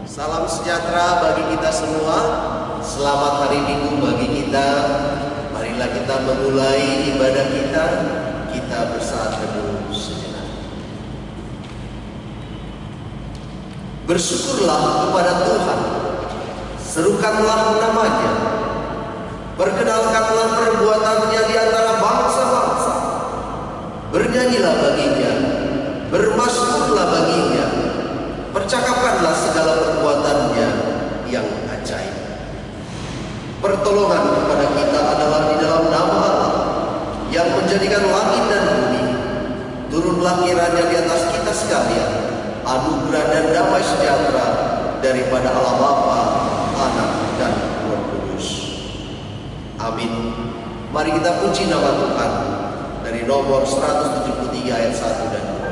Salam sejahtera bagi kita semua. Selamat hari Minggu bagi kita. Marilah kita memulai ibadah kita. Kita bersaat teduh sejenak. Bersyukurlah kepada Tuhan. Serukanlah nama-Nya. Perkenalkanlah perbuatannya di antara bangsa-bangsa. Bernyanyilah baginya. Bermasmurlah baginya. Percakapkanlah segala perbuatannya yang ajaib. Pertolongan kepada kita adalah di dalam nama Allah yang menjadikan langit dan bumi. Turunlah kiranya di atas kita sekalian anugerah dan damai sejahtera daripada Allah Bapa, Anak dan Roh Kudus. Amin. Mari kita puji nama Tuhan dari nomor 173 ayat 1 dan 2.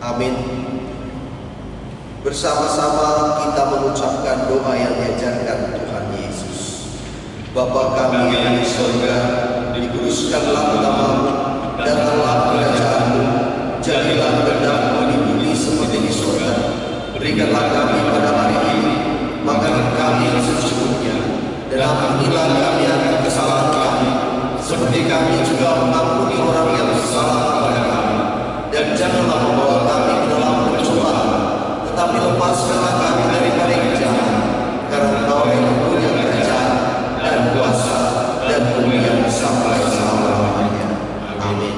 Amin. Bersama-sama kita mengucapkan doa yang diajarkan Tuhan Yesus. Bapa kami yang di surga, dikuduskanlah namamu, datanglah kerajaanmu, jadilah kehendakmu di bumi seperti di surga. Berikanlah kami pada hari ini makanan kami yang sesungguhnya, dan ampunilah kami akan kesalahan kami, seperti kami juga mengampuni orang yang bersalah kepada kami. Dan janganlah membawa kami ke dalam pencobaan, tetapi lepaskanlah kami daripada yang jahat, karena Engkau yang mempunyai kerajaan dan kuasa dan kemuliaan sampai selama-lamanya. Amin.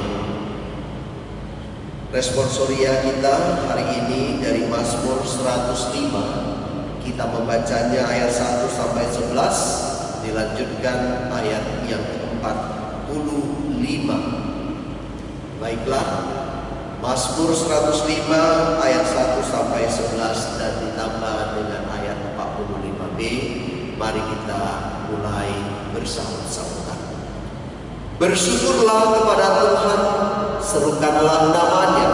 Responsoria kita hari ini dari Mazmur 105. Kita membacanya ayat 1 sampai 11, dilanjutkan ayat yang ke-45. Baiklah, Mazmur 105 ayat 1 sampai 11 dan ditambah dengan ayat 45b. Mari kita mulai bersama-sama. Bersyukurlah kepada Tuhan, serukanlah nama-Nya,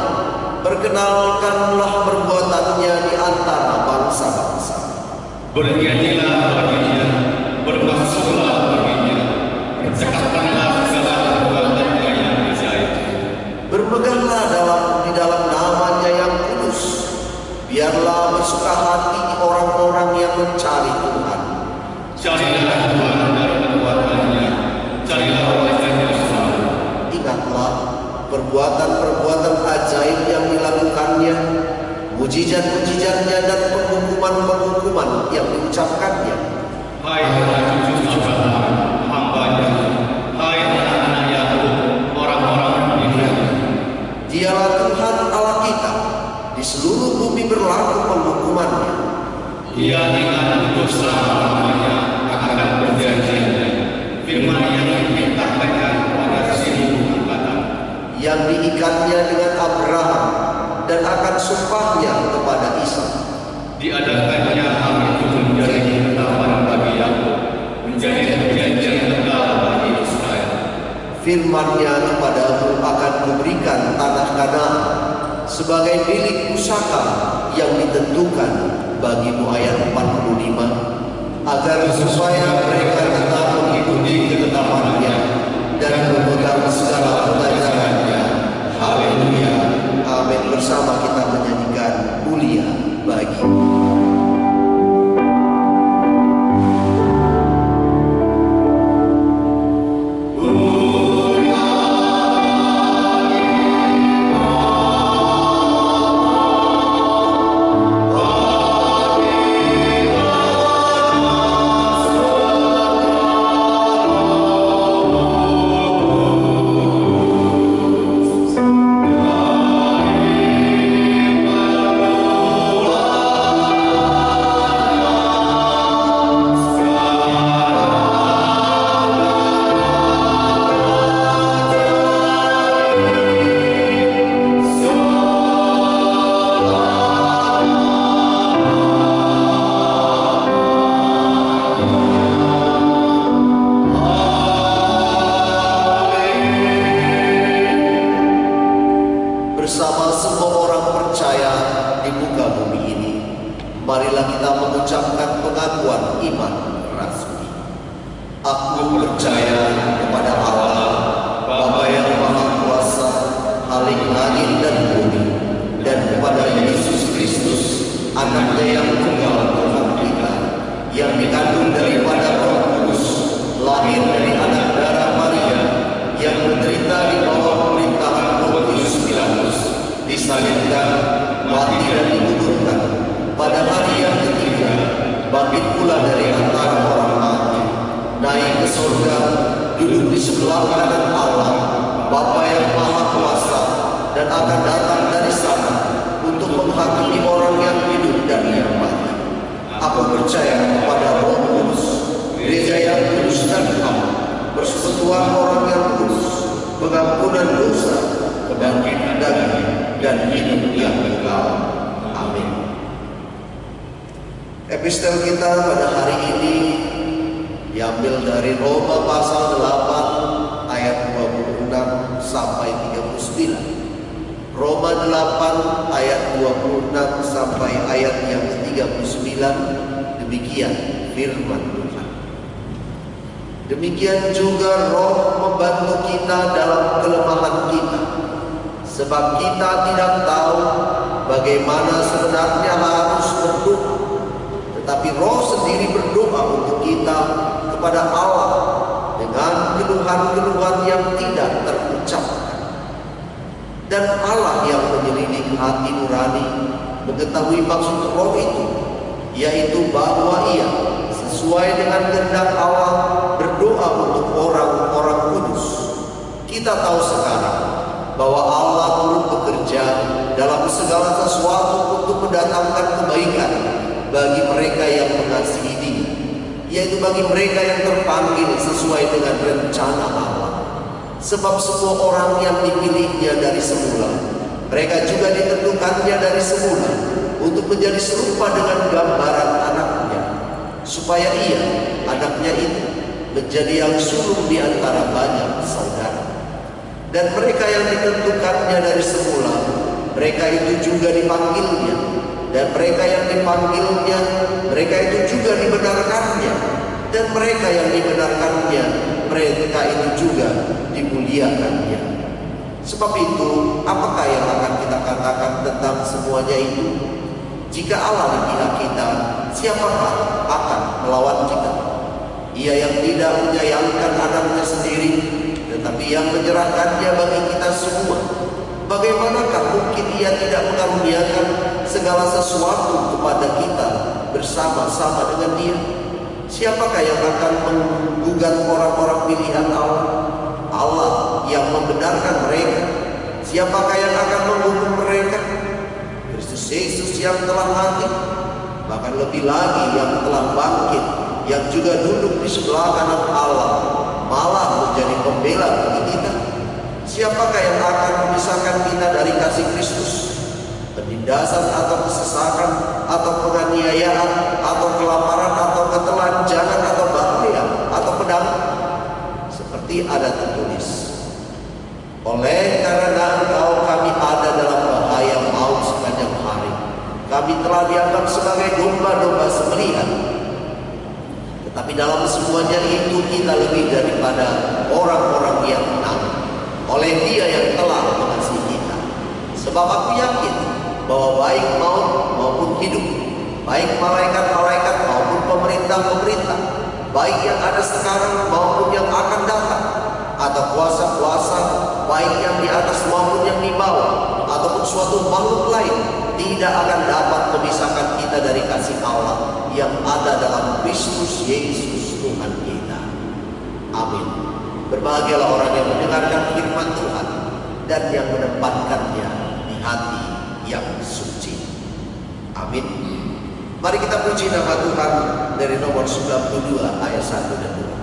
perkenalkanlah perbuatannya di antara bangsa-bangsa. Bernyanyilah baginya, bermasmurlah baginya, percakapkanlah segala perbuatannya yang ajaib. Bermegahlah di dalam nama-Nya yang kudus, mencari Tuhan. Carilah Tuhan dari kekuatannya, carilah wajahnya selalu. Ingatlah perbuatan-perbuatan ajaib yang dilakukannya, mujizat-mujizatnya dan penghukuman-penghukuman yang diucapkannya. Hai cucu Abraham, hamba-Nya, hai anak-anak Yakub, orang-orang Israel. Dialah Tuhan Allah kita, di seluruh bumi berlaku penghukumannya. Ia ingat untuk selama-lamanya akan perjanjiannya, firman yang diperintahkannya pada seribu angkatan, yang diikatnya dengan Abraham dan akan sumpahnya kepada Ishak. diadakannya hal itu menjadi ketetapan bagi Yakub, menjadi perjanjian kekal bagi Israel. Firman-Nya kepadamu akan memberikan tanah Kanaan sebagai milik pusaka yang ditentukan bagimu. Ayat 45, agar supaya mereka tetap mengikuti ketetapan-Nya dan memegang segala pengajaran-Nya. Haleluya. Amin. Bersama kita menyanyikan mulia bagi bersama semua orang percaya di muka bumi ini. Marilah kita mengucapkan pengakuan iman rasmi. Aku percaya kepada Allah, Bapa yang Maha Kuasa, Khalik langit dan bumi, dan kepada Yesus Kristus, Anaknya yang tunggal Tuhan kita, yang dikandung daripada Roh Kudus, lahir dari anak darah Maria, yang menderita di bawah pemerintahan Pontius Pilatus, disalibkan, mati dan dikuburkan, pada hari yang ketiga bangkit pula dari antara orang mati, naik ke surga, duduk di sebelah kanan Allah, Bapa yang Maha Kuasa, dan akan datang dari sana untuk menghakimi orang yang hidup dan yang mati. Aku percaya kepada Roh Kudus, gereja yang kudus dan am, persekutuan orang yang kudus, pengampunan dosa, kebangkitan daging, dan hidup yang kekal. Amin. Epistel kita pada hari ini diambil dari Roma pasal 8 ayat 26 sampai 39. Roma 8 ayat 26 sampai ayat yang 39. Demikian firman Tuhan. Demikian juga Roh membantu kita dalam kelemahan kita, sebab kita tidak tahu bagaimana sebenarnya harus berdoa. Tetapi Roh sendiri berdoa untuk kita kepada Allah dengan keluhan-keluhan yang tidak terucapkan. Dan Allah yang menyelidik hati nurani mengetahui maksud Roh itu, yaitu bahwa Ia sesuai dengan kehendak Allah berdoa untuk orang-orang kudus. Kita tahu sekarang bahwa Allah turut bekerja dalam segala sesuatu untuk mendatangkan kebaikan bagi mereka yang mengasihi Dia, yaitu bagi mereka yang terpanggil sesuai dengan rencana Allah. Sebab semua orang yang dipilihnya dari semula, mereka juga ditentukannya dari semula untuk menjadi serupa dengan gambaran anaknya, supaya Ia, anaknya itu, menjadi yang sulung di antara banyak saudara. Dan mereka yang ditentukannya dari semula, mereka itu juga dipanggilnya. Dan mereka yang dipanggilnya, mereka itu juga dibenarkannya. Dan mereka yang dibenarkannya, mereka itu juga dimuliakannya. Sebab itu, apakah yang akan kita katakan tentang semuanya itu? Jika Allah di pihak kita, siapakah akan melawan kita? Ia yang tidak menyayangkan anaknya sendiri, tetapi yang menyerahkannya bagi kita semua. Bagaimanakah mungkin ia tidak mengaruniakan segala sesuatu kepada kita bersama-sama dengan dia? Siapakah yang akan menggugat orang-orang pilihan Allah? Allah yang membenarkan mereka. Siapakah yang akan menghukum mereka? Kristus Yesus yang telah mati, bahkan lebih lagi yang telah bangkit, yang juga duduk di sebelah kanan Allah, malah menjadi pembela bagi kita. Siapakah yang akan memisahkan kita dari kasih Kristus? Penindasan atau kesesakan, atau penganiayaan, atau kelaparan, atau ketelanjangan, atau bahaya, atau pedang? Seperti ada tertulis, oleh karena engkau kami ada dalam bahaya maut sepanjang hari. Kami telah dianggap sebagai domba-domba sembelihan. Tetapi dalam semuanya itu kita lebih daripada orang-orang yang menang, oleh Dia yang telah mengasihi kita. Sebab aku yakin bahwa baik maut maupun hidup, baik malaikat-malaikat maupun pemerintah-pemerintah, baik yang ada sekarang maupun yang akan datang, atau kuasa-kuasa, baik yang di atas maupun yang di bawah, ataupun suatu makhluk lain, tidak akan dapat memisahkan kita dari kasih Allah yang ada dalam Kristus Yesus Tuhan kita. Amin. Berbahagialah orang yang mendengarkan firman Tuhan dan yang menempatkannya di hati yang suci. Amin. Mari kita puji nama Tuhan dari nomor 92 ayat 1 dan 2.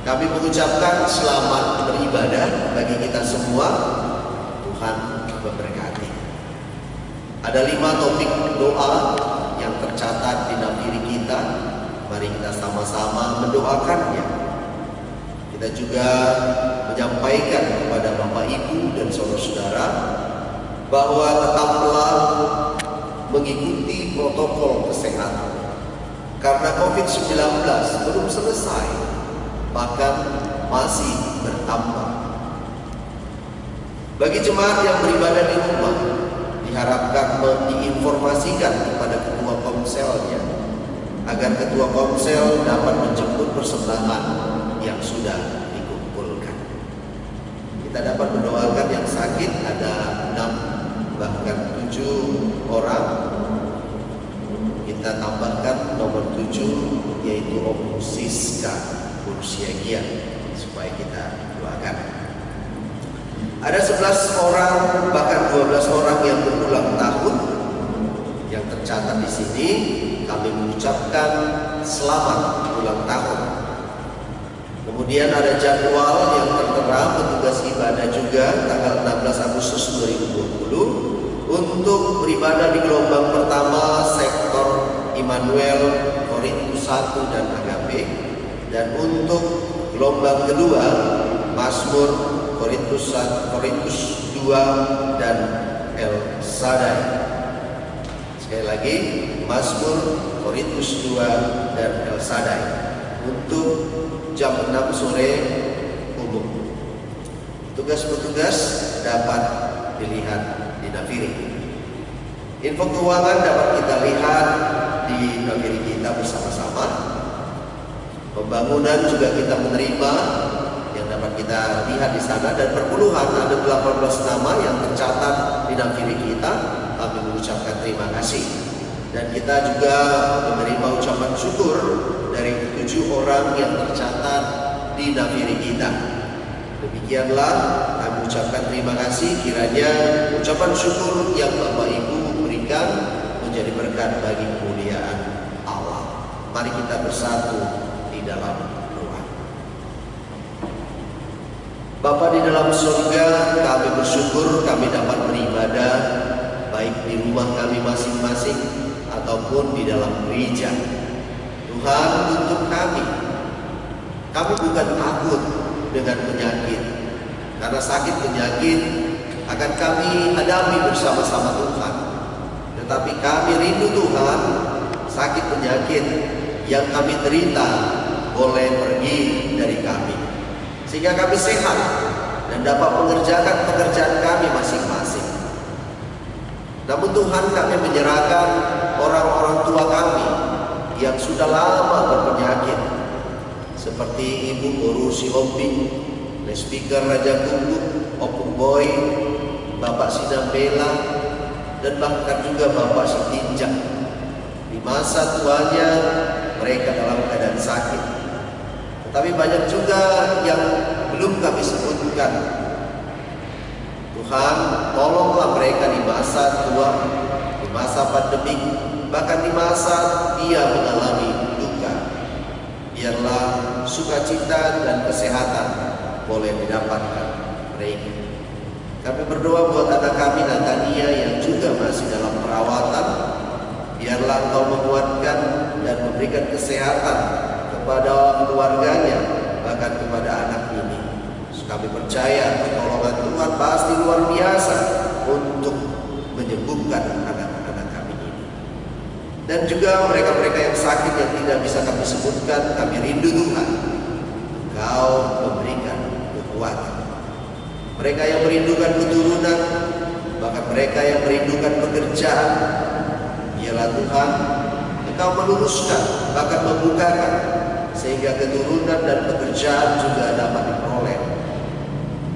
Kami mengucapkan selamat beribadah bagi kita semua. Tuhan memberkati. Ada 5 topik doa yang tercatat di dalam diri kita. Mari kita sama-sama mendoakannya. Kita juga menyampaikan kepada Bapak Ibu dan saudara-saudara bahwa tetaplah mengikuti protokol kesehatan. Karena COVID-19 belum selesai, bahkan masih bertambah. Bagi jemaat yang beribadah di rumah, diharapkan diinformasikan kepada ketua komselnya, agar ketua komsel dapat menjemput persembahan yang sudah dikumpulkan. Kita dapat mendoakan yang sakit, ada 6 bahkan 7 orang. Kita tambahkan nomor 7, yaitu Om Siska Bursiagia, supaya kita doakan. Ada 11 orang bahkan 12 orang yang berulang tahun yang tercatat di sini. Kami mengucapkan selamat ulang tahun. Kemudian ada jadwal yang tertera petugas ibadah juga tanggal 16 Agustus 2020 untuk beribadah di gelombang pertama sektor Immanuel, Korintus 1 dan Agape, dan untuk gelombang kedua Mazmur, Korintus 2 dan El Shaddai. Sekali lagi, Mazmur, Korintus 2 dan El Shaddai untuk jam 6 sore umum. Tugas-petugas dapat dilihat di naviri. Info keuangan dapat kita lihat di naviri kita bersama-sama. Pembangunan juga kita menerima yang dapat kita lihat di sana, dan perpuluhan ada 18 nama yang tercatat di naviri kita. Kami mengucapkan terima kasih, dan kita juga menerima ucapan syukur dari 7 orang yang tercatat di naviri kita. Demikianlah kami ucapkan terima kasih. Kiranya ucapan syukur yang Bapak Ibu berikan menjadi berkat bagi kemuliaan Allah. Mari kita bersatu di dalam doa. Bapa di dalam surga, kami bersyukur kami dapat beribadah baik di rumah kami masing-masing ataupun di dalam gereja. Tuhan, untuk kami bukan takut dengan penyakit, karena sakit penyakit akan kami hadapi bersama-sama Tuhan. Tetapi kami rindu Tuhan, sakit penyakit yang kami derita boleh pergi dari kami, sehingga kami sehat dan dapat mengerjakan pekerjaan kami masing-masing. Namun Tuhan, kami menyerahkan orang-orang tua kami yang sudah lama berpenyakit, seperti Ibu Guru Si Hobi, Speaker Raja Kumbuk, Opung Boy, Bapak Sidambela, dan bahkan juga Bapak Sitinjak. Di masa tuanya mereka dalam keadaan sakit. Tetapi banyak juga yang belum kami sebutkan. Tuhan, tolonglah mereka di masa tua, di masa pandemi, bahkan di masa dia mengalami duka. Biarlah sukacita dan kesehatan boleh didapatkan mereka. Kami berdoa buat anak kami Natania yang juga masih dalam perawatan. Biarlah Engkau menguatkan dan memberikan kesehatan kepada keluarganya, bahkan kepada anak ini. Kami percaya pertolongan Tuhan pasti luar biasa untuk menyembuhkan anak-anak kami ini. Dan juga mereka-mereka yang sakit yang tidak bisa kami sebutkan, kami rindu Tuhan, Engkau memberikan kekuatan. Mereka yang merindukan keturunan, bahkan mereka yang merindukan pekerjaan, biarlah Tuhan Engkau meluruskan, bahkan membukakan, sehingga keturunan dan pekerjaan juga dapat diperoleh.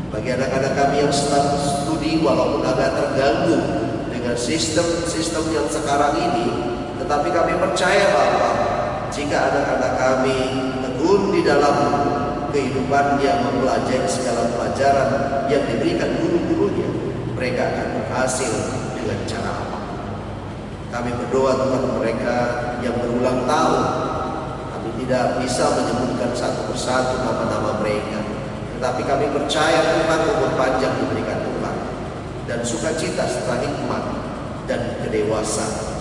Bagi anak-anak kami yang sedang studi, walaupun agak terganggu dengan sistem yang sekarang ini, tetapi kami percaya bahwa jika anak-anak kami tekun di dalam kehidupannya, mempelajari segala pelajaran yang diberikan guru-gurunya, mereka akan berhasil dengan cara apa. Kami berdoa Tuhan, mereka yang berulang tahun, kami tidak bisa menyebutkan satu persatu nama-nama mereka, tetapi kami percaya Tuhan umur panjang diberikan Tuhan, dan sukacita serta hikmat dan kedewasaan.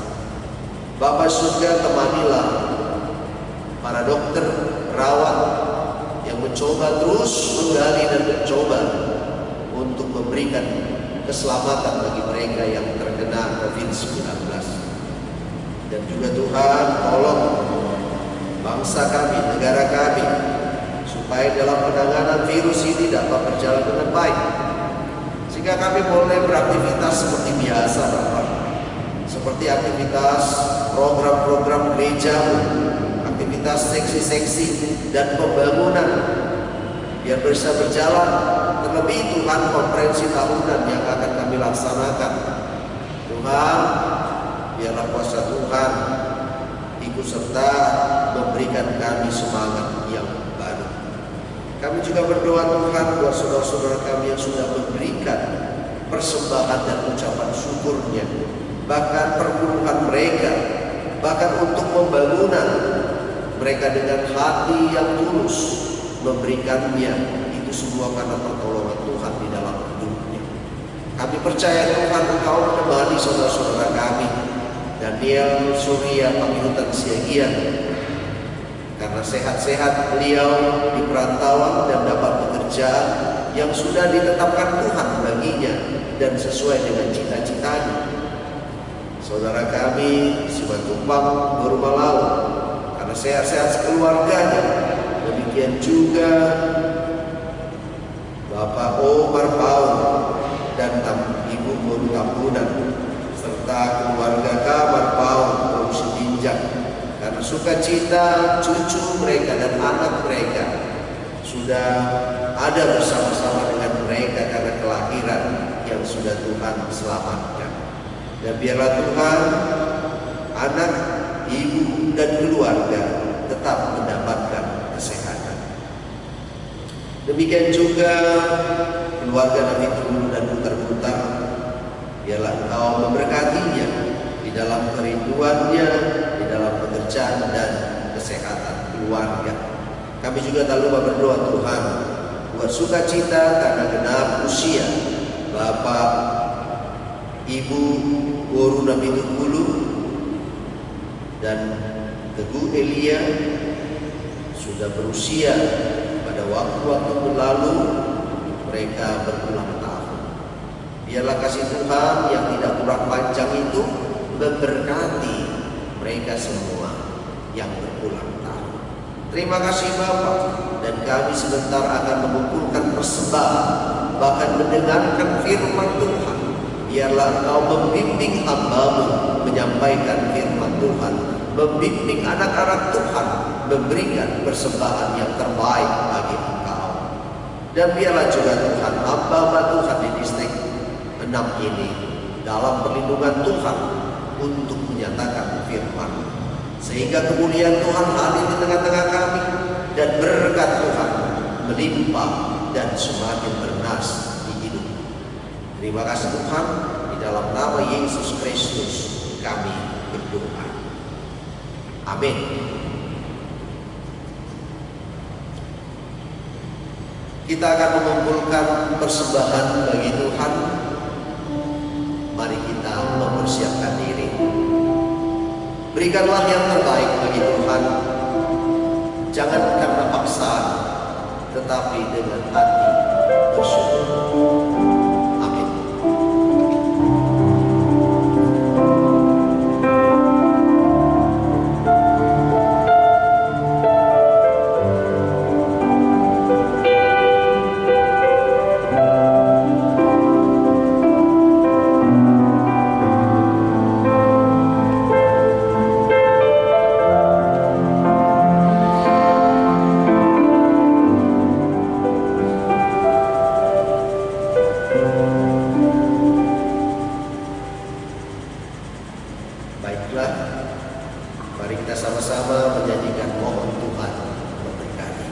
Bapa surga, temanilah para dokter, perawat yang mencoba terus menggali dan mencoba untuk memberikan keselamatan bagi mereka yang terkena COVID-19. Dan juga Tuhan, tolong bangsa kami, negara kami, supaya dalam penanganan virus ini dapat berjalan dengan baik, sehingga kami boleh beraktivitas seperti biasa, Bapak. Seperti aktivitas program-program gereja, aktivitas seksi-seksi dan pembangunan, biar bisa berjalan. Terlebih Tuhan, konferensi tahunan yang akan kami laksanakan. Tuhan, biarlah kuasa Tuhan ikut serta memberikan kami semangat yang baru. Kami juga berdoa Tuhan buat saudara-saudara kami yang sudah memberikan persembahan dan ucapan syukurnya, bahkan perpuluhan mereka, bahkan untuk pembangunan mereka dengan hati yang tulus memberikannya, itu semua karena pertolongan Tuhan di dalam hidupnya. Kami percaya Tuhan Engkau menemani saudara-saudara kami, Daniel Surya Pamihutan Siagian, karena sehat-sehat beliau di perantauan dan dapat pekerjaan yang sudah ditetapkan Tuhan baginya dan sesuai dengan cita-citanya. Saudara kami Simatupang Borumalau, karena sehat-sehat sekeluarganya. Demikian juga Bapak Omar Paul dan Ibu Boru Tambunan serta keluarga Kamar Paul Boru Sitinjak, karena sukacita cucu mereka dan anak mereka sudah ada bersama-sama dengan mereka karena kelahiran yang sudah Tuhan selamatkan. Dan biarlah Tuhan, anak, ibu, dan keluarga tetap mendapatkan kesehatan. Demikian juga keluarga Nabi Tulu dan putar-putar, biarlah Engkau memberkatinya di dalam kerinduannya, di dalam pekerjaan dan kesehatan keluarga. Kami juga tak lupa berdoa Tuhan buat sukacita karena genap usia Bapak Ibu Boru Nabi Tulu dan Teguh Elia sudah berusia pada waktu-waktu berlalu, mereka berulang tahun. Biarlah kasih Tuhan yang tidak kurang panjang itu memberkati mereka semua yang berulang tahun. Terima kasih Bapak, dan kami sebentar akan mengumpulkan persembahan, bahkan mendengarkan firman Tuhan. Biarlah Engkau membimbing hamba-Mu menyampaikan firman Tuhan, membimbing anak-anak Tuhan memberikan persembahan yang terbaik bagi Engkau. Dan biarlah juga Tuhan hamba-hamba Tuhan di distrik 6 ini dalam perlindungan Tuhan untuk menyatakan firman, sehingga kemuliaan Tuhan hadir di tengah-tengah kami dan berkat Tuhan melimpah dan semakin bernas di hidup. Terima kasih Tuhan, di dalam nama Yesus Kristus kami berdoa. Amin. Kita akan mengumpulkan persembahan bagi Tuhan. Mari kita mempersiapkan diri. Berikanlah yang terbaik bagi Tuhan. Jangan karena paksaan, tetapi dengan hati bersyukur. Amin. Baiklah, mari kita sama-sama menyanyikan mohon Tuhan memberkati.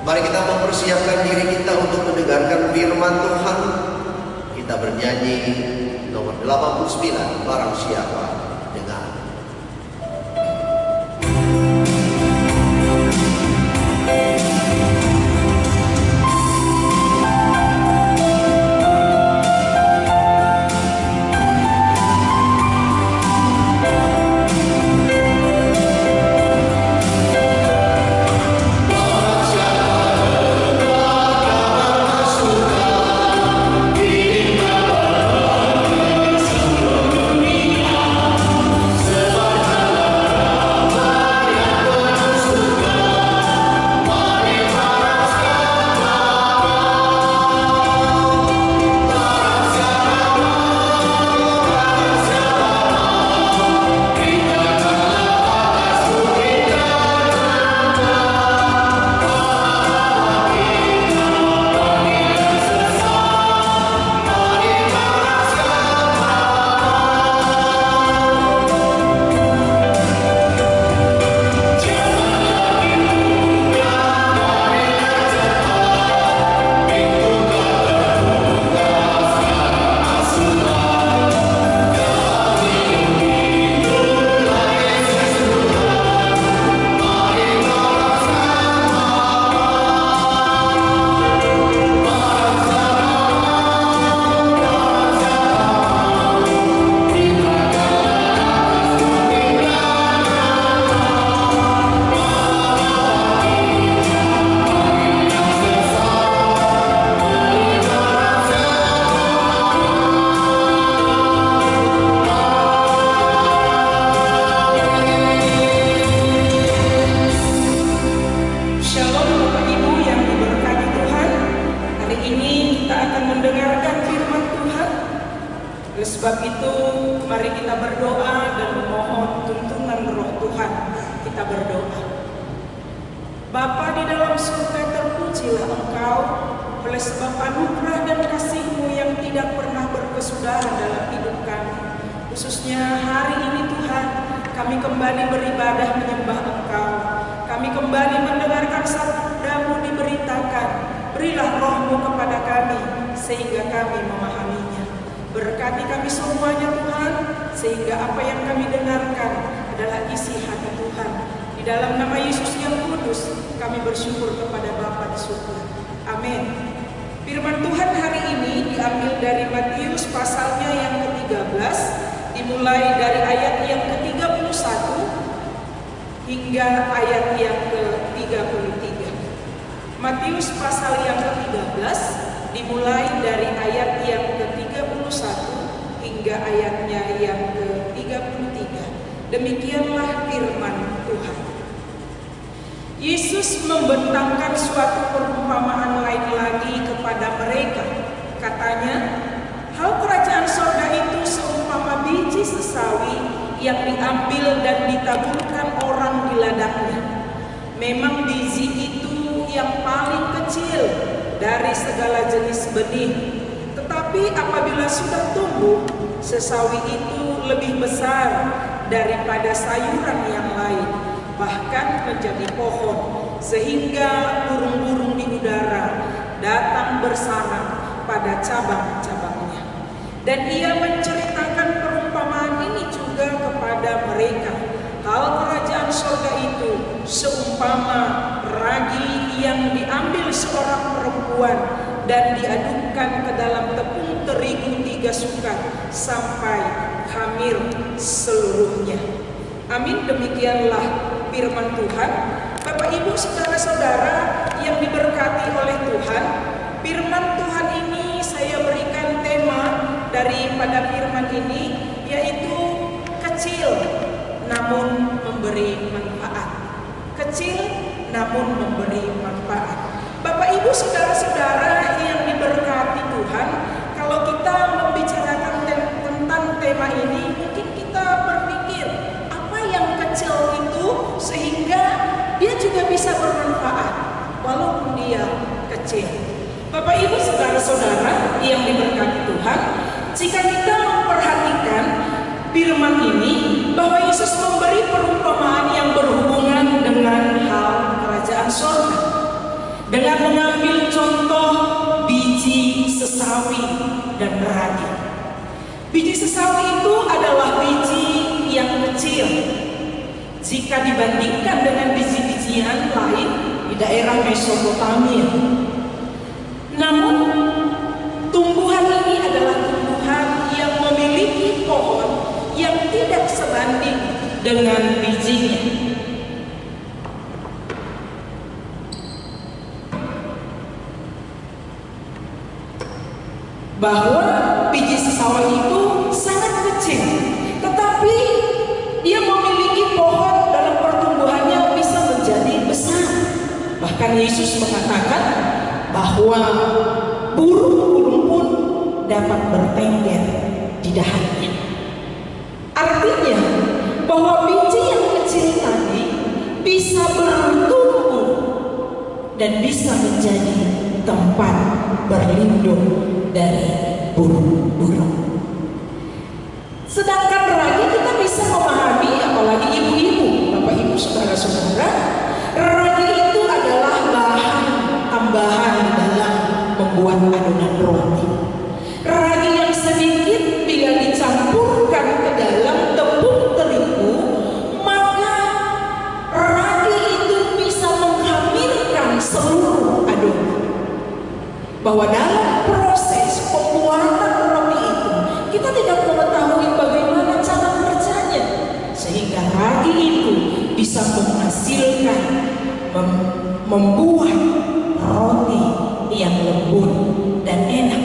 Mari kita mempersiapkan diri kita untuk mendengarkan firman Tuhan. Kita bernyanyi nomor 89, barang siapa dengar. Barang siapa Sebab itu mari kita berdoa dan memohon tuntunan Roh Tuhan. Kita berdoa. Bapa di dalam surga, terpujilah Engkau oleh sebab anugerah dan kasih-Mu yang tidak pernah berkesudahan dalam hidup kami. Khususnya hari ini Tuhan, kami kembali beribadah menyembah Engkau. Kami kembali mendengarkan sabda-Mu diberitakan. Berilah Roh-Mu kepada kami sehingga kami memahaminya. Berkati kami semuanya Tuhan, sehingga apa yang kami dengarkan adalah isi hati Tuhan. Di dalam nama Yesus yang kudus, kami bersyukur kepada Bapa di surga. Amin. Firman Tuhan hari ini diambil dari Matius pasalnya yang ke-13, dimulai dari ayat yang ke-31 hingga ayat yang ke-33. Matius pasal yang ke-13 dimulai dari ayat yang ke-31 hingga ayatnya yang ke-33. Demikianlah firman Tuhan. Yesus membentangkan suatu perumpamaan lain lagi kepada mereka. Katanya, hal kerajaan sorga itu seumpama biji sesawi yang diambil dan ditaburkan orang di ladangnya. Memang biji itu yang paling kecil dari segala jenis benih, tetapi apabila sudah tumbuh, sesawi itu lebih besar daripada sayuran yang lain, bahkan menjadi pohon, sehingga burung-burung di udara datang bersarang pada cabang-cabangnya. Dan ia menceritakan perumpamaan ini juga kepada mereka. Hal kerajaan sorga itu seumpama ragi yang diambil seorang perempuan dan diadukkan ke dalam tepung terigu 3 sukat sampai khamir seluruhnya. Amin. Demikianlah firman Tuhan. Bapak Ibu saudara-saudara yang diberkati oleh Tuhan, firman Tuhan ini saya berikan tema daripada firman ini, yaitu kecil namun memberi manfaat. Kecil namun memberi manfaat. Bapak Ibu saudara-saudara yang diberkati Tuhan, kalau kita membicarakan tentang tema ini, mungkin kita berpikir apa yang kecil itu sehingga dia juga bisa bermanfaat walaupun dia kecil. Bapak Ibu saudara-saudara yang diberkati Tuhan, jika kita memperhatikan firman ini, bahwa Yesus memberi perumpamaan yang berhubungan dengan hal kerajaan sorga, dengan mengambil contoh biji sesawi dan ragi. Biji sesawi itu adalah biji yang kecil jika dibandingkan dengan biji-bijian lain di daerah Mesopotamia. Namun tumbuhan ini adalah tumbuhan yang memiliki pohon yang tidak sebanding dengan bijinya. Bahwa biji sesawi itu sangat kecil, tetapi dia memiliki pohon dalam pertumbuhannya bisa menjadi besar. Bahkan Yesus mengatakan bahwa burung-burung pun dapat bertengger di dahannya. Artinya bahwa biji yang kecil tadi bisa bertumbuh dan bisa menjadi tempat berlindung dari burung-burung. Sedangkan ragi kita bisa memahami, apalagi ibu-ibu, Bapak Ibu saudara-saudara, ragi itu adalah bahan tambahan dalam membuat adonan roti. Ragi yang sedikit bila dicampurkan ke dalam tepung terigu, maka ragi itu bisa menghamirkan seluruh adonan. Bahwa dalam proses pembuatan roti itu kita tidak mengetahui bagaimana cara kerjanya, sehingga ragi itu bisa menghasilkan membuat roti yang lembut dan enak.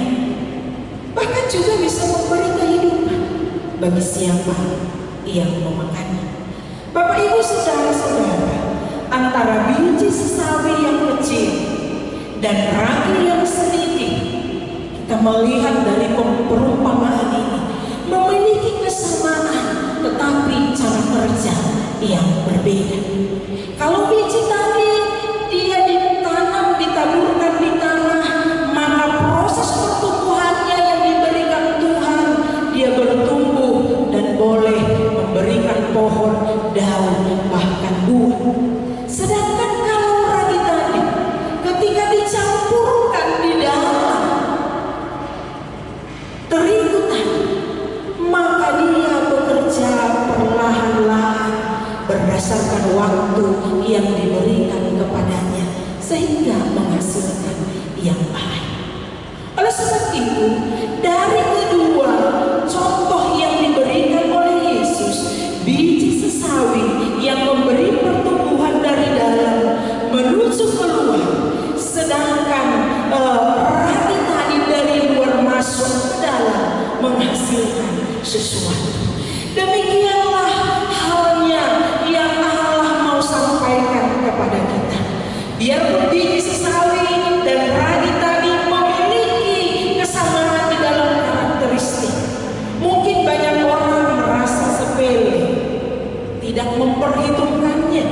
Bahkan juga bisa memberi kehidupan bagi siapa yang memakannya. Bapak Ibu saudara-saudara, antara biji sesawi yang kecil dan ragi yang sedikit, kita melihat dari perumpamaan ini memiliki kesamaan, tetapi cara kerja yang berbeda. Kalau biji tadi dia ditanam, ditaburkan di tanah, maka proses pertumbuhannya yang diberikan Tuhan, dia bertumbuh dan boleh memberikan pohon, daun, bahkan buah. Sedangkan kalau ragi tadi ketika dicampurkan di dalam terigu tadi, maka dia bekerja perlahan-lahan berdasarkan waktu yang diberikan kepadanya sehingga menghasilkan yang baik. Oleh sebab itu, dari kedua contoh yang diberikan oleh Yesus, biji sesawi yang memberi pertumbuhan dari dalam menuju keluar, sedangkan ragi tadi dari luar masuk ke dalam menghasilkan sesuatu. Demikianlah halnya yang Allah mau sampaikan kepada kita. Biarpun biji sesawi dan ragi tadi memiliki kesamaan di dalam karakteristik, mungkin banyak orang merasa sepele, tidak memperhitungkannya.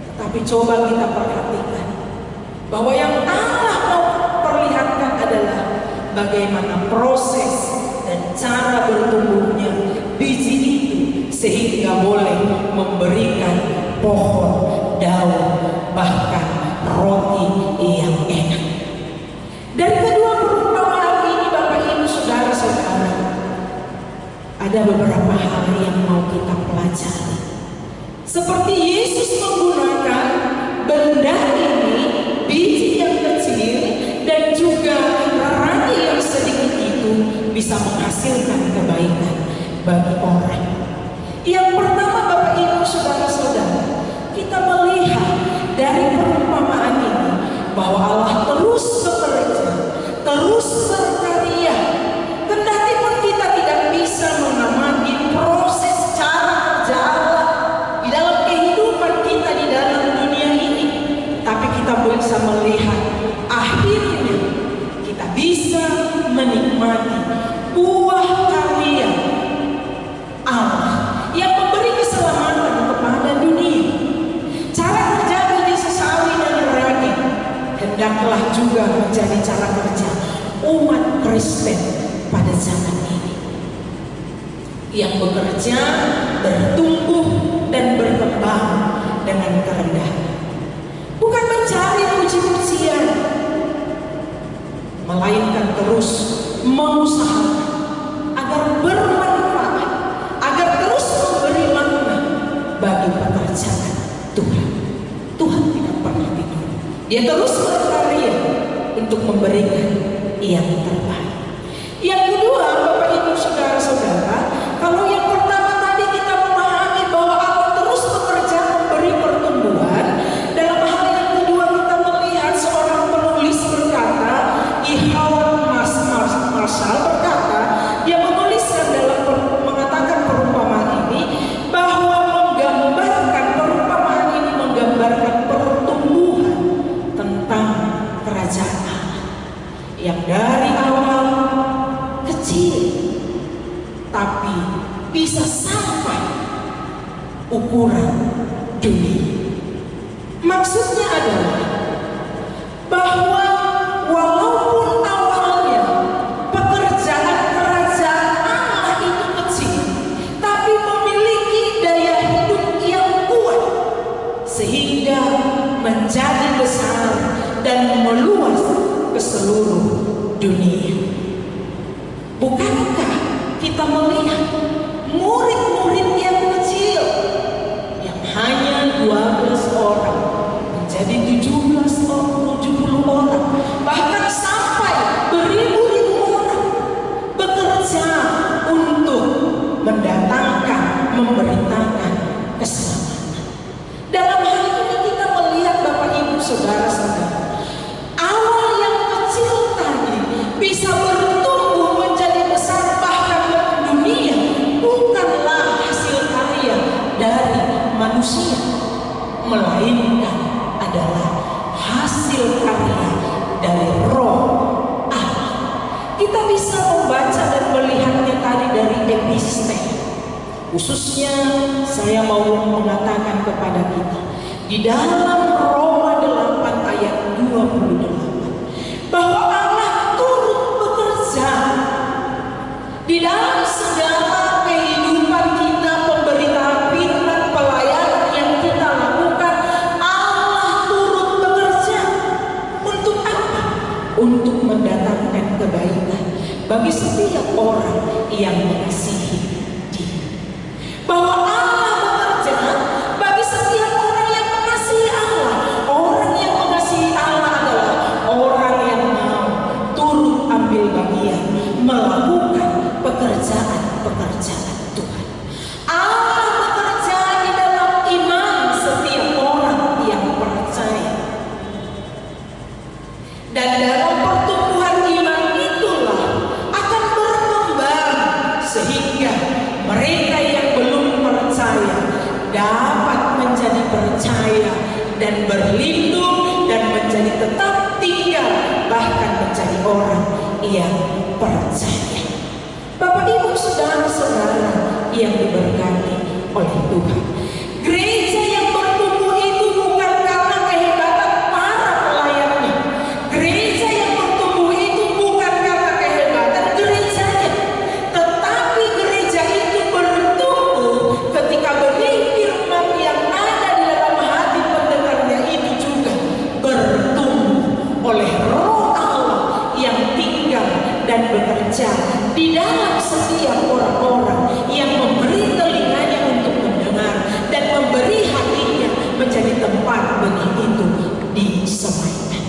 Tetapi coba kita perhatikan bahwa yang Allah mau perlihatkan adalah bagaimana proses dan cara bertumbuhnya biji itu sehingga boleh memberikan pohon, daun, bahkan roti yang enak. Dari kedua perumpamaan ini, Bapak Ibu Saudara-saudara, ada beberapa hal yang mau kita pelajari. Seperti Yesus menggunakan benda ini, biji yang kecil dan juga ragi yang sedikit itu bisa menghasilkan kebaikan bagi orang. Yang pertama, Bapak Ibu Saudara-saudara, kita melihat dari perumpamaan ini bahwa Allah terus bekerja, terus berkarya. Kendati pun kita tidak bisa mengamati proses cara kerja Allah di dalam kehidupan kita di dalam dunia ini, tapi kita bisa melihat akhirnya kita bisa menikmati buah karya Allah yang memberi keselamatan kepada dunia. Cara kerja biji sesawi dan ragi hendaklah juga menjadi cara kerja umat Kristen pada zaman ini, yang bekerja, bertumbuh dan berkembang dengan kerendahan, bukan mencari puji-pujian, melainkan terus mengusahakan agar bermanfaat, agar terus memberi makna bagi pekerjaan Tuhan. Tuhan tidak pernah tidur, Dia terus berkarya untuk memberikan yang terbaik. Yang kedua, Bapak Ibu Saudara-saudara, kalau yang pertama tadi kita memahami bahwa Allah terus bekerja memberi pertumbuhan, dalam hal yang kedua kita melihat seorang penulis berkata, Marshall berkata, dia menuliskan mengatakan perumpamaan ini bahwa perumpamaan ini menggambarkan pertumbuhan tentang kerajaan Allah yang dari awal kecil tapi bisa sampai ukuran dunia. Maksudnya adalah bahwa walaupun awalnya pekerjaan kerajaan Allah itu kecil, tapi memiliki daya hidup yang kuat sehingga menjadi besar dan meluas ke seluruh dunia. Bukankah kita melihat murid-murid yang kecil yang hanya 12 orang menjadi 70 orang, bahkan sampai beribu-ribu orang bekerja untuk mendatangkan, memberitakan keselamatan. Dalam hal ini kita melihat Bapak Ibu Saudara-saudara, awal yang kecil tadi bisa bertumbuh menjadi besar bahkan dunia, bukanlah hasil karya dari manusia, melainkan adalah Khususnya saya mau mengatakan kepada kita di dalam Roma 8 ayat 28 bahwa Allah turut bekerja di dalam segala kehidupan kita, pemberitaan firman, pelayanan yang kita lakukan. Allah turut bekerja untuk apa? Untuk mendatangkan kebaikan bagi setiap orang yang mengasihi Dia. Bahwa Allah bekerja bagi setiap orang yang mengasihi Allah. Orang yang mengasihi Allah adalah orang yang mau turut ambil bagian melakukan pekerjaan-pekerjaan Tuhan. Allah bekerja di dalam iman setiap orang yang percaya. Dan dalam pertumbuhan iman itulah akan berkembang sehingga mereka yang belum percaya dapat menjadi percaya dan berlindung dan menjadi tetap tinggal, bahkan menjadi orang yang percaya. Bapak Ibu saudara-saudara yang diberkati oleh Tuhan, gereja yang bertumbuh itu bukan karena kehebatan para pelayannya. Gereja yang bertumbuh itu bukan karena kehebatan gerejanya, tetapi gereja itu bertumbuh ketika benih firman yang ada di dalam hati pendengarnya itu juga bertumbuh oleh Roh Allah yang tinggal dan bekerja di dalam setiap orang-orang yang memberi telinganya untuk mendengar dan memberi hatinya menjadi tempat benih itu disemaikan.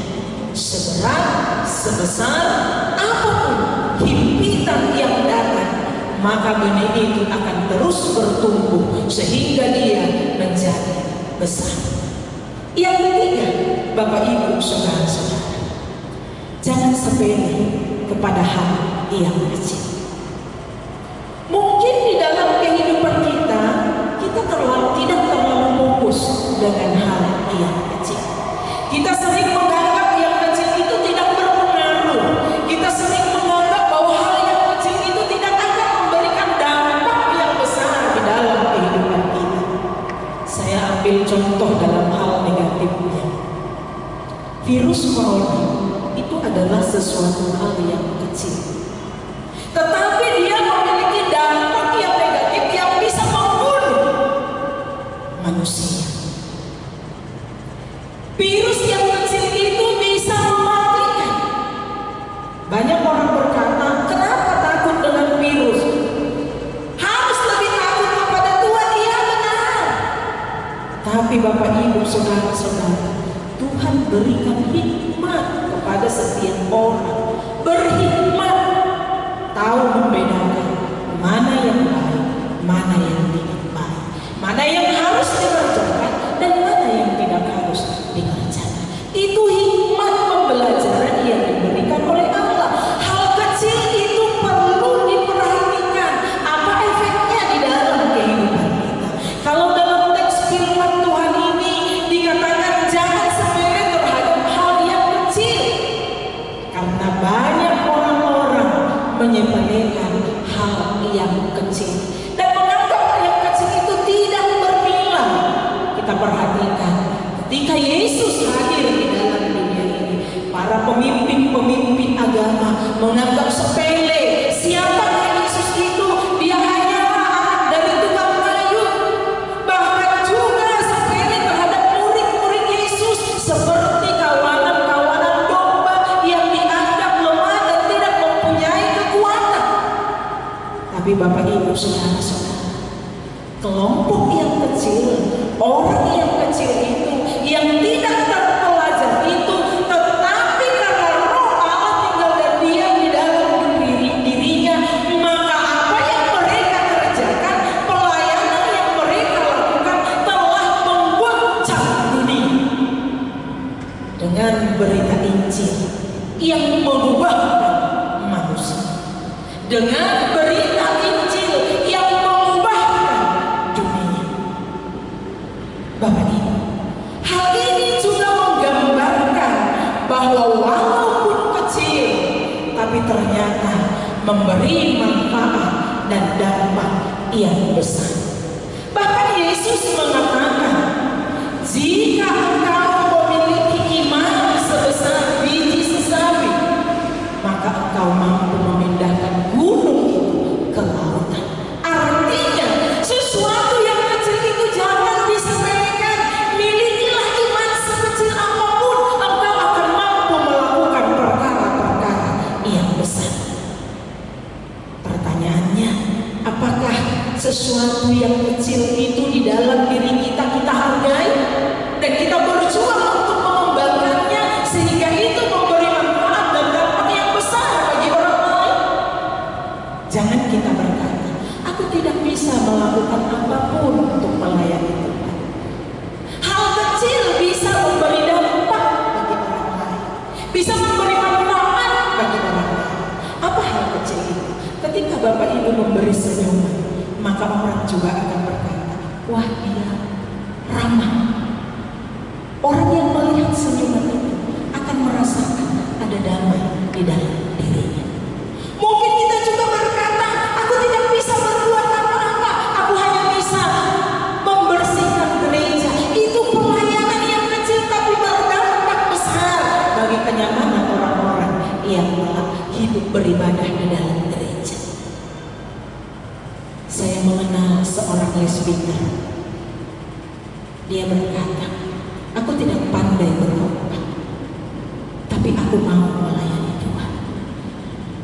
Seberat, sebesar apapun himpitan yang datang, maka benih itu akan terus bertumbuh sehingga dia menjadi besar. Yang ketiga, Bapak Ibu saudara-saudara, jangan sepele kepada hal yang kecil. Mungkin di dalam kehidupan kita tidak terlalu fokus dengan hal yang kecil. Kita sering menganggap yang kecil itu tidak berpengaruh. Kita sering menganggap bahwa hal yang kecil itu tidak akan memberikan dampak yang besar di dalam kehidupan kita. Saya ambil contoh dalam hal negatifnya. Virus corona itu adalah sesuatu hal yang kecil, tetapi dia memiliki dampak yang negatif yang bisa membunuh manusia. Virus yang kecil itu bisa mematikan. Banyak orang berkata, kenapa takut dengan virus? Harus lebih takut kepada Tuhan. Iya benar. Tapi Bapak Ibu saudara-saudara, Tuhan berikan hikmat kepada setiap orang. Berhikmat, tahu membedakan mana yang baik, mana yang tidak baik, mana yang harus dikerjakan dan mana yang tidak harus dikerjakan. Itu hikmat pembelajaran yang diberikan oleh Allah. Hal kecil itu perlu diperhatikan. Apa efeknya di dalam kehidupan kita? Kalau dalam teks firman Tuhan ini dikatakan jangan sepele terhadap hal yang kecil, karena banyak orang-orang menyepelekan hal yang kecil dan menganggap yang kecil itu tidak bernilai. Kita perhatikan ketika Yesus hadir di dalam dunia ini, para pemimpin agama menganggap sepele. Siapakah Yesus itu? Dia hanyalah anak dari tukang kayu. Bahkan juga sepele terhadap murid-murid Yesus, seperti kawanan-kawanan domba yang dianggap lemah dan tidak mempunyai kekuatan. Tapi Bapak Ibu saudara-saudara, kelompok yang kecil, orang yang kecil itu, yang tidak terpelajar itu, tetapi karena Roh Allah tinggal dan diam di dalam dirinya, maka apa yang mereka kerjakan, pelayanan yang mereka lakukan telah mengguncang dunia dengan berita Injil yang mengubahkan manusia, dengan berita Injil yang mengubahkan dunia. Bapak Ibu, hal ini juga menggambarkan bahwa walaupun kecil, tapi ternyata memberi manfaat dan dampak yang besar. Yesus mengatakan, jika engkau memiliki iman sebesar biji sesawi, maka engkau mampu memindahkan gunung itu ke lautan. Artinya, sesuatu yang kecil itu jangan disepelekan. Milikilah iman sekecil apapun, engkau akan mampu melakukan perkara-perkara yang besar. Pertanyaannya, apakah sesuatu yang kecil itu di dalam diri kita hargai dan kita berjuang untuk mengembangkannya sehingga itu memberi manfaat dan dampak yang besar bagi orang lain? Jangan kita berkata, aku tidak bisa melakukan apapun untuk melayani Tuhan. Hal kecil bisa memberi dampak bagi orang lain, bisa memberi manfaat bagi orang lain. Apa hal kecil itu? Ketika Bapak Ibu memberi senyuman, maka orang juga akan berkata, wah dia ramah. Orang yang melihat senyuman itu akan merasakan ada damai di dalam dirinya. Mungkin kita juga berkata, aku tidak bisa berbuat apa-apa, aku hanya bisa membersihkan gereja. Itu pelayanan yang kecil tapi berdampak besar bagi kenyamanan orang-orang yang hidup beribadah di dalam gereja. Saya mengenal seorang lesbian. Dia berkata, aku tidak pandai berkhotbah, tapi aku mau melayani Tuhan.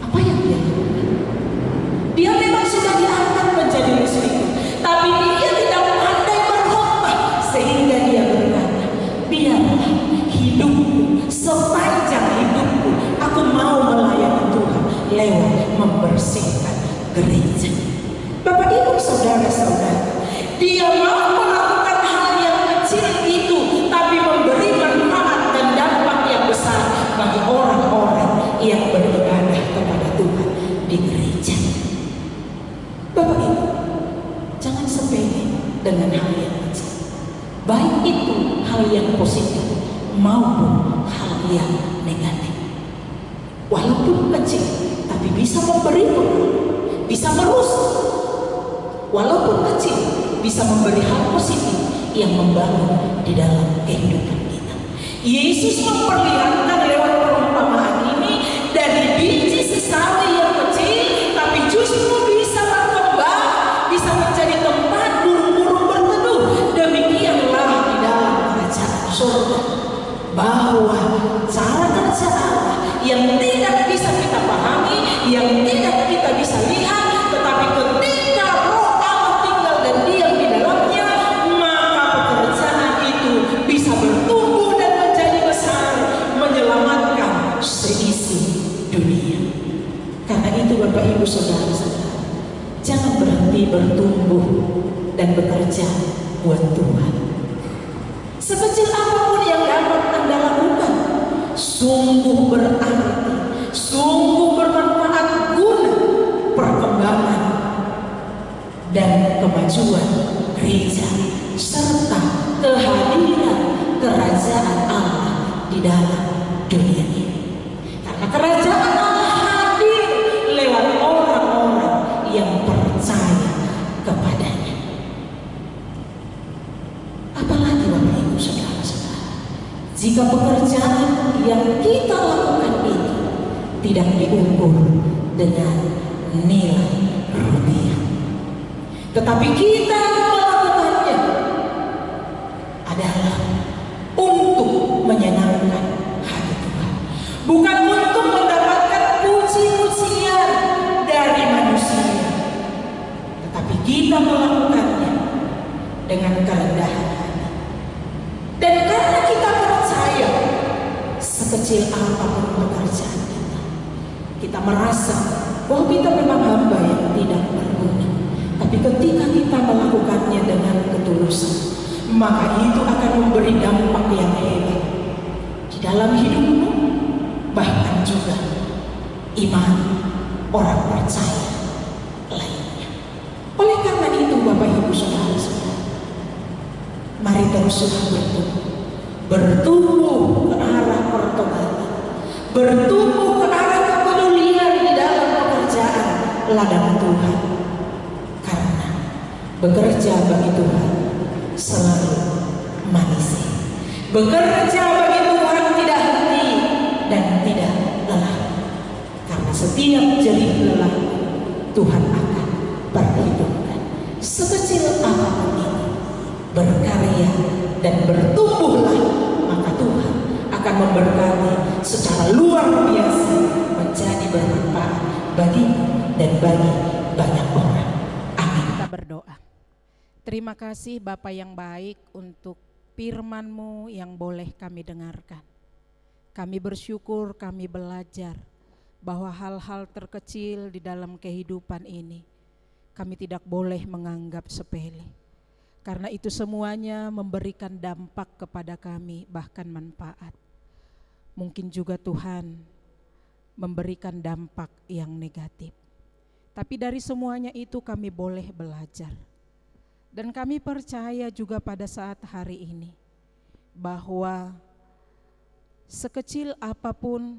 Apa yang dia lakukan? Dia memang sudah diangkat menjadi lesbian, tapi dia tidak pandai berkhotbah, sehingga dia berkata, biarlah hidupku, sepanjang hidupku, aku mau melayani Tuhan lewat membersihkan gereja. Bapak Ibu saudara-saudara, dia mau melakukan hal yang kecil itu tapi memberi manfaat dan dampak yang besar bagi orang-orang yang beribadah kepada Tuhan di gereja. Bapak Ibu, jangan sepele dengan hal yang kecil, baik itu hal yang positif maupun hal yang negatif. Walaupun kecil tapi bisa memberi pengaruh, bisa merusak. Walaupun kecil, bisa memberi hal positif yang membangun di dalam kehidupan kita. Yesus memperlihatkan lewat perumpamaan ini dari biji sesawi yang kecil, tapi justru bisa berkembang, bisa menjadi tempat burung-burung berteduh. Demikianlah di dalam kerajaan surga, bahwa cara kerja Allah yang tidak bisa kita pahami, yang tidak kita bisa lihat, tetapi ketika Roh Allah tinggal dan diam di dalamnya, maka pekerjaan itu bisa bertumbuh dan menjadi besar, menyelamatkan seisi dunia. Karena itu Bapak Ibu saudara-saudara, jangan berhenti bertumbuh dan bekerja buat Tuhan. Sekecil apapun yang dapat Anda lakukan, sungguh berarti, sungguh bermanfaat guna perkembangan dan kemajuan gereja serta kehadiran kerajaan Allah di dalam dunia ini. Karena kerajaan Allah hadir lewat orang-orang yang percaya kepadanya. Apalagi Bapak Ibu saudara-saudara, jika pekerjaan yang kita lakukan itu tidak diukur dengan nilai rupiah, tetapi kita melakukannya adalah untuk menyenangkan hati Tuhan, bukan untuk mendapatkan puji-pujian dari manusia, tetapi kita melakukannya dengan kerendahan hati. Dan karena kita percaya, sekecil apapun pekerjaan kita merasa bahwa kita memang hamba yang tidak berguna. Tapi ketika kita melakukannya dengan ketulusan, maka itu akan memberi dampak yang hebat di dalam hidupmu, bahkan juga iman orang percaya lainnya. Oleh karena itu Bapak Ibu saudara-saudara, mari teruslah bertumbuh ke arah pertobatan, bertumbuh ke arah kepedulian di dalam pekerjaan ladang Tuhan. Karena bekerja bagi Tuhan selalu manis. Bekerja bagi Tuhan tidak henti dan tidak lelah, karena setiap jerih lelah Tuhan akan perhitungkan. Sekecil apapun ini, berkarya dan bertumbuhlah, maka Tuhan akan memberkati secara luar biasa, menjadi bermanfaat bagi dan bagi banyak orang. Amin. Kita berdoa. Terima kasih Bapa yang baik untuk firman-Mu yang boleh kami dengarkan. Kami bersyukur, kami belajar bahwa hal-hal terkecil di dalam kehidupan ini kami tidak boleh menganggap sepele. Karena itu semuanya memberikan dampak kepada kami, bahkan manfaat. Mungkin juga Tuhan memberikan dampak yang negatif. Tapi dari semuanya itu kami boleh belajar. Dan kami percaya juga pada saat hari ini bahwa sekecil apapun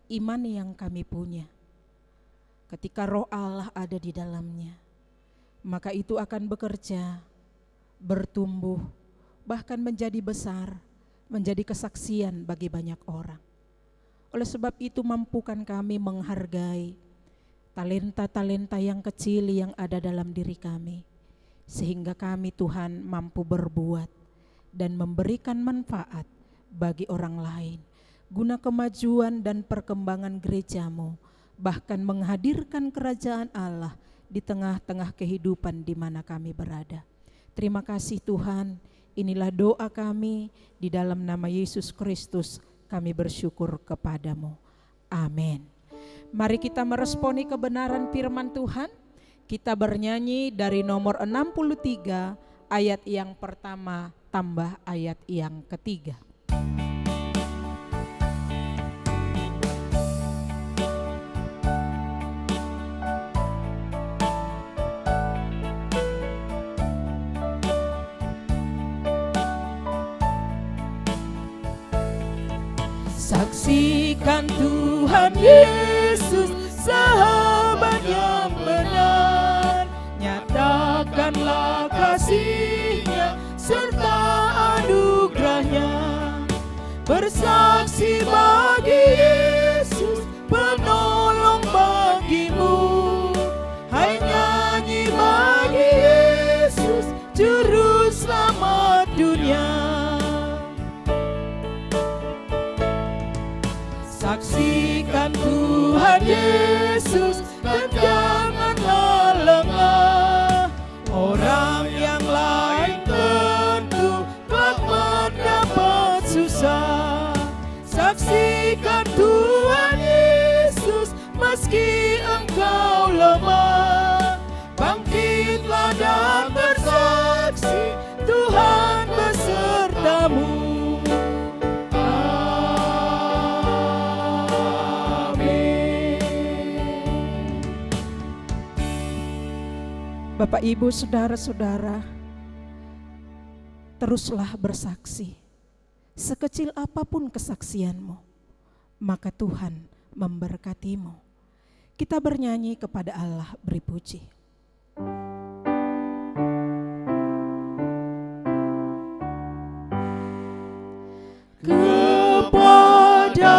iman yang kami punya, ketika Roh Allah ada di dalamnya, maka itu akan bekerja, bertumbuh, bahkan menjadi besar, menjadi kesaksian bagi banyak orang. Oleh sebab itu mampukan kami menghargai talenta-talenta yang kecil yang ada dalam diri kami, sehingga kami Tuhan mampu berbuat dan memberikan manfaat bagi orang lain, guna kemajuan dan perkembangan gereja-Mu, bahkan menghadirkan kerajaan Allah di tengah-tengah kehidupan di mana kami berada. Terima kasih Tuhan, inilah doa kami, di dalam nama Yesus Kristus kami bersyukur kepadamu. Amin. Mari kita meresponi kebenaran firman Tuhan. Kita bernyanyi dari nomor 63 ayat yang pertama tambah ayat yang ketiga. Saksikan Tuhan Yesus, sahabat yang benar, nyatakanlah kasih-Nya serta anugerah-Nya. Bersaksi bagi Yesus, penolong bagimu. Hai nyanyi bagi Yesus, juru selamat dunia. Saksikan Tuhan Yesus dan janganlah lengah. Orang yang lain tentu kelak mendapat susah. Saksikan Tuhan Yesus meski engkau lemah. Bangkitlah dan bersaksi, Tuhan besertamu. Bapak, Ibu, saudara-saudara, teruslah bersaksi. Sekecil apapun kesaksianmu, maka Tuhan memberkatimu. Kita bernyanyi kepada Allah, beri puji. Kepada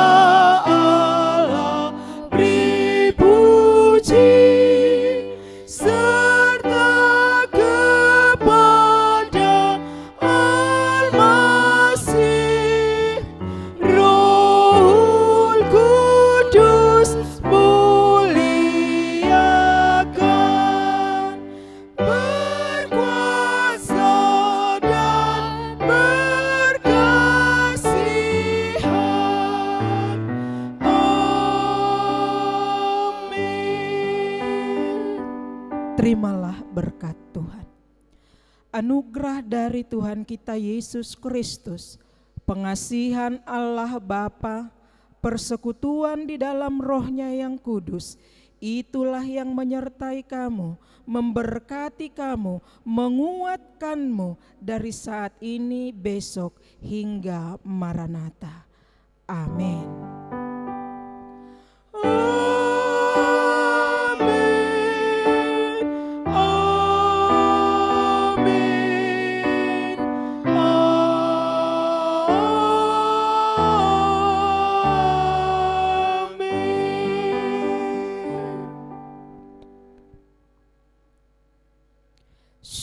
Allah beri puji, terimalah berkat Tuhan. Anugerah dari Tuhan kita Yesus Kristus, pengasihan Allah Bapa, persekutuan di dalam Roh-Nya yang kudus, itulah yang menyertai kamu, memberkati kamu, menguatkanmu dari saat ini, besok, hingga Maranatha. Amin. Amin.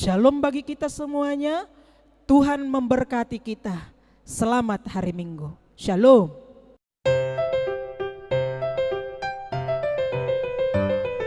Shalom bagi kita semuanya. Tuhan memberkati kita. Selamat hari Minggu. Shalom.